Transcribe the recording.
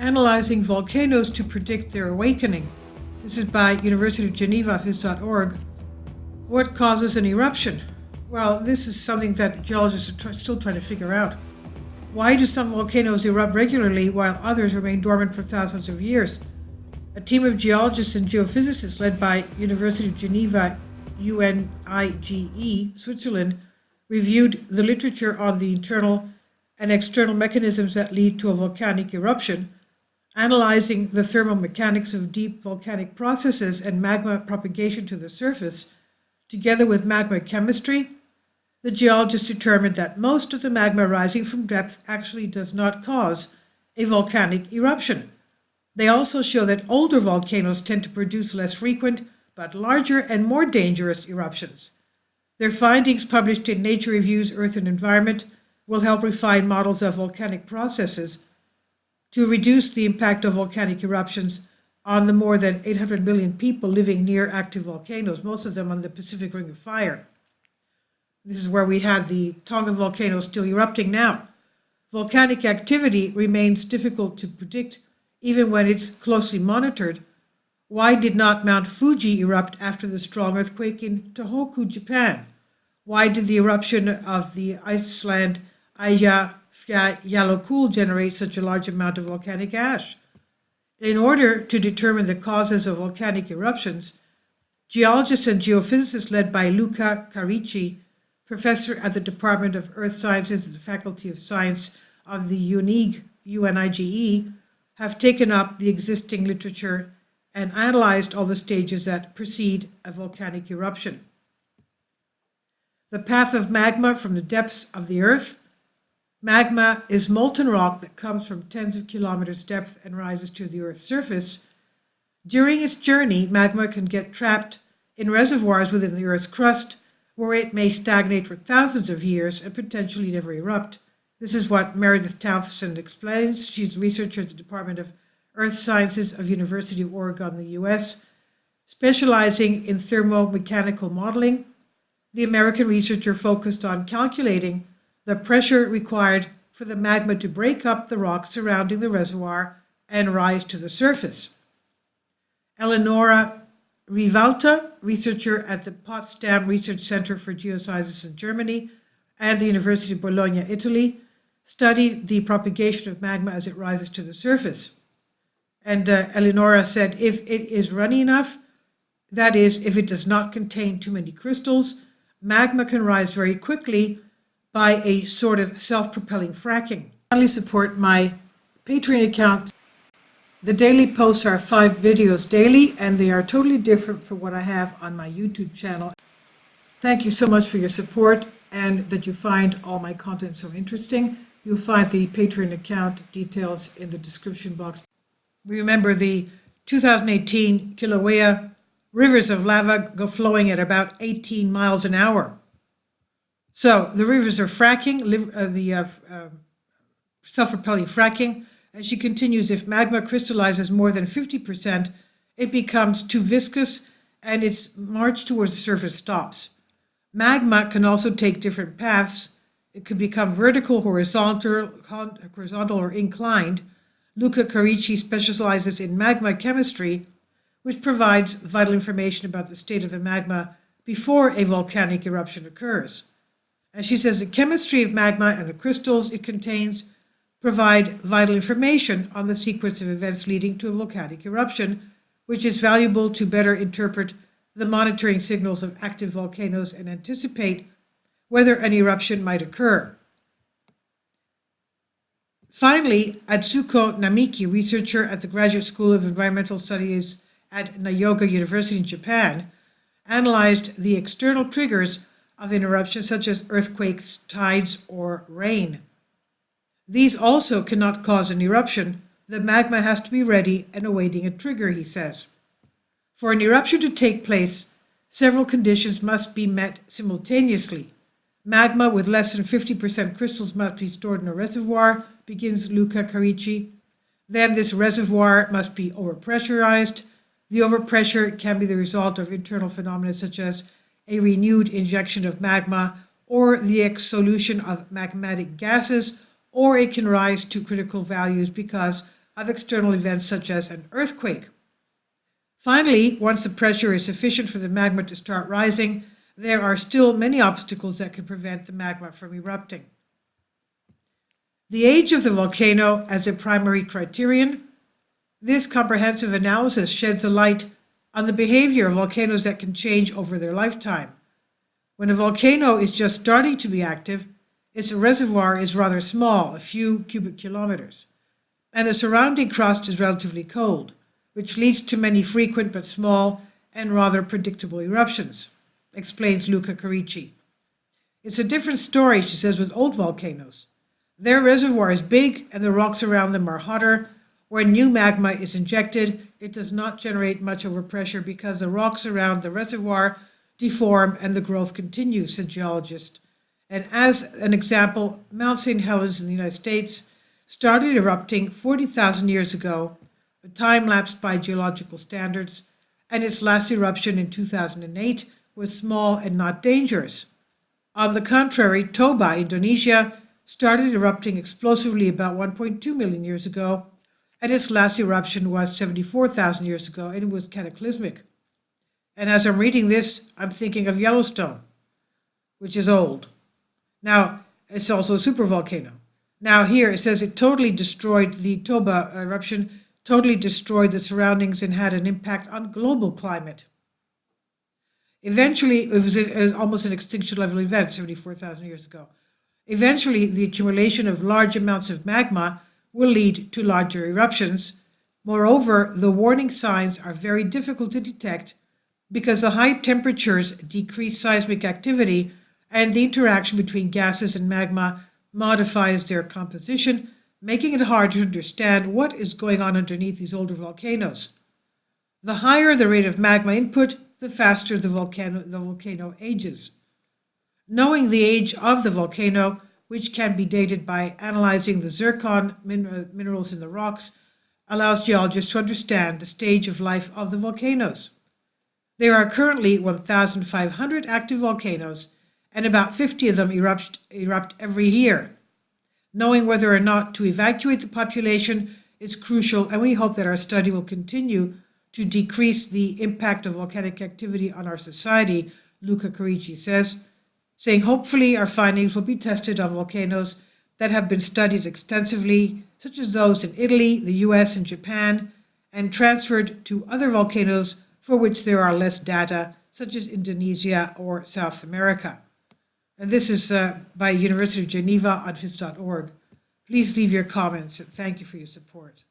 Analyzing volcanoes to predict their awakening. This is by University of Geneva, phys.org. What causes an eruption? Well, this is something that geologists are still trying to figure out. Why do some volcanoes erupt regularly while others remain dormant for thousands of years? A team of geologists and geophysicists led by University of Geneva, UNIGE, Switzerland, reviewed the literature on the internal and external mechanisms that lead to a volcanic eruption, analyzing the thermomechanics of deep volcanic processes and magma propagation to the surface. Together with magma chemistry, the geologists determined that most of the magma rising from depth actually does not cause a volcanic eruption. They also show that older volcanoes tend to produce less frequent, but larger and more dangerous eruptions. Their findings, published in Nature Reviews Earth and Environment, will help refine models of volcanic processes to reduce the impact of volcanic eruptions on the more than 800 million people living near active volcanoes, most of them on the Pacific Ring of Fire. This is where we had the Tonga volcano still erupting now. Volcanic activity remains difficult to predict even when it's closely monitored. Why did not Mount Fuji erupt after the strong earthquake in Tohoku, Japan? Why did the eruption of the Iceland Eyjafjallajökull generate such a large amount of volcanic ash? In order to determine the causes of volcanic eruptions, geologists and geophysicists led by Luca Caricchi, professor at the Department of Earth Sciences at the Faculty of Science of the UNIGE, have taken up the existing literature and analyzed all the stages that precede a volcanic eruption. The path of magma from the depths of the earth. Magma is molten rock that comes from tens of kilometers depth and rises to the earth's surface. During its journey, magma can get trapped in reservoirs within the earth's crust, where it may stagnate for thousands of years and potentially never erupt. This is what Meredith Townsend explains. She's a researcher at the Department of Earth Sciences of University of Oregon, the U.S., specializing in thermomechanical modeling. The American researcher focused on calculating the pressure required for the magma to break up the rock surrounding the reservoir and rise to the surface. Eleonora Rivalta, researcher at the Potsdam Research Center for Geosciences in Germany and the University of Bologna, Italy, studied the propagation of magma as it rises to the surface. And Eleonora said, if it is runny enough, that is, if it does not contain too many crystals, magma can rise very quickly by a sort of self-propelling fracking. Finally, support my Patreon account. The daily posts are 5 videos daily, and they are totally different from what I have on my YouTube channel. Thank you so much for your support and that you find all my content so interesting. You'll find the Patreon account details in the description box. Remember, the 2018 Kilauea rivers of lava go flowing at about 18 miles an hour. So the rivers are fracking, self-propelling fracking. As she continues, if magma crystallizes more than 50%, it becomes too viscous and its march towards the surface stops. Magma can also take different paths. It could become vertical, horizontal, or inclined. Luca Caricchi specializes in magma chemistry, which provides vital information about the state of the magma before a volcanic eruption occurs. And she says the chemistry of magma and the crystals it contains provide vital information on the sequence of events leading to a volcanic eruption, which is valuable to better interpret the monitoring signals of active volcanoes and anticipate whether an eruption might occur. Finally, Atsuko Namiki, researcher at the Graduate School of Environmental Studies at Nyoga University in Japan, analyzed the external triggers of an eruption such as earthquakes, tides, or rain. These also cannot cause an eruption. The magma has to be ready and awaiting a trigger, he says. For an eruption to take place, several conditions must be met simultaneously. Magma with less than 50% crystals must be stored in a reservoir, begins Luca Caricchi. Then this reservoir must be overpressurized. The overpressure can be the result of internal phenomena such as a renewed injection of magma or the exsolution of magmatic gases, or it can rise to critical values because of external events such as an earthquake. Finally, once the pressure is sufficient for the magma to start rising, there are still many obstacles that can prevent the magma from erupting. The age of the volcano as a primary criterion. This comprehensive analysis sheds a light on the behavior of volcanoes that can change over their lifetime. When a volcano is just starting to be active, its reservoir is rather small, a few cubic kilometers, and the surrounding crust is relatively cold, which leads to many frequent but small and rather predictable eruptions, explains Luca Caricchi. It's a different story, she says, with old volcanoes. Their reservoir is big and the rocks around them are hotter. When new magma is injected, it does not generate much overpressure because the rocks around the reservoir deform and the growth continues, said geologist. And as an example, Mount St. Helens in the United States started erupting 40,000 years ago, a time lapse by geological standards, and its last eruption in 2008 was small and not dangerous. On the contrary, Toba, Indonesia, started erupting explosively about 1.2 million years ago, and its last eruption was 74,000 years ago, and it was cataclysmic. And as I'm reading this, I'm thinking of Yellowstone, which is old. Now, it's also a supervolcano. Now here it says it totally destroyed the Toba eruption, totally destroyed the surroundings and had an impact on global climate. Eventually, it was almost an extinction level event 74,000 years ago. Eventually, the accumulation of large amounts of magma will lead to larger eruptions. Moreover, the warning signs are very difficult to detect because the high temperatures decrease seismic activity and the interaction between gases and magma modifies their composition, making it hard to understand what is going on underneath these older volcanoes. The higher the rate of magma input, the faster the volcano ages. Knowing the age of the volcano, which can be dated by analyzing the zircon minerals in the rocks, allows geologists to understand the stage of life of the volcanoes. There are currently 1,500 active volcanoes, and about 50 of them erupt every year. Knowing whether or not to evacuate the population is crucial, and we hope that our study will continue to decrease the impact of volcanic activity on our society, Luca Caricchi says, saying hopefully our findings will be tested on volcanoes that have been studied extensively, such as those in Italy, the US, and Japan, and transferred to other volcanoes for which there are less data, such as Indonesia or South America. And this is by University of Geneva on FIS.org. Please leave your comments, and thank you for your support.